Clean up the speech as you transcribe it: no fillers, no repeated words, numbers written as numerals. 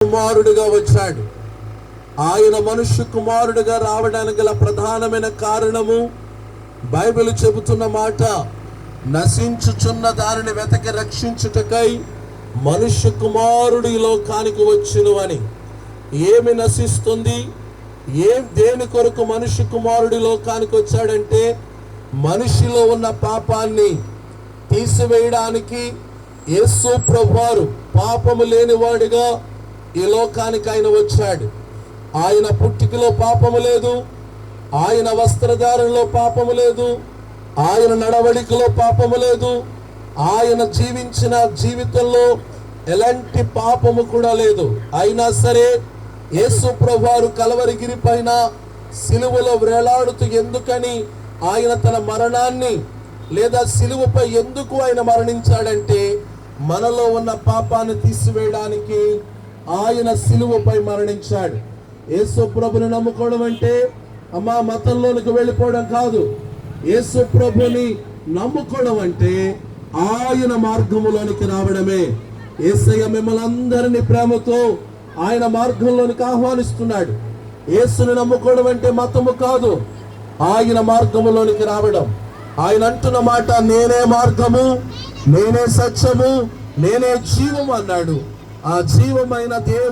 కుమారుడిగా వచ్చాడు. ఆయన మనుష్య కుమారుడిగా రావడానికి గల ప్రధానమైన కారణము బైబిల్ చెబుతున్న మాట, నశించుచున్న దానిని వెతకి రక్షించుటకై మనుష్య కుమారుడు ఈ లోకానికి వచ్చును అని. ఏమి నశిస్తుంది? దేని కొరకు మనుష్య కుమారుడి లోకానికి వచ్చాడంటే, మనిషిలో ఉన్న పాపాన్ని తీసివేయడానికి యేసు ప్రభువారు పాపము లేనివాడిగా ఈ లోకానికి ఆయన వచ్చాడు. ఆయన పుట్టికలో పాపము లేదు, ఆయన వస్త్రధారణలో పాపము లేదు, ఆయన నడవడికలో పాపము లేదు, ఆయన జీవించిన జీవితంలో ఎలాంటి పాపము కూడా లేదు. అయినా సరే యేసు ప్రభువారు కలవరిగిరి పైన సిలువలో వేలాడుతూ ఎందుకని ఆయన తన మరణాన్ని లేదా సిలువపై ఎందుకు ఆయన మరణించాడంటే, మనలో ఉన్న పాపాన్ని తీసివేయడానికి ఆయన సిలువపై మరణించాడు. యేసు ప్రభుని నమ్ముకోవడం అంటే మతంలోనికి వెళ్ళిపోవడం కాదు. యేసు ప్రభుని నమ్ముకోవడం అంటే ఆయన మార్గములోనికి రావడమే. యేసయ్య మిమ్మల్ని అందరినీ ప్రేమతో ఆయన మార్గంలోనికి ఆహ్వానిస్తున్నాడు. యేసుని నమ్ముకోవడం అంటే మతము కాదు, ఆయన మార్గములోనికి రావడం. ఆయన అంటున్న మాట, నేనే మార్గము, నేనే సత్యము, నేనే జీవము అన్నాడు. ఆ జీవమైన దేవుని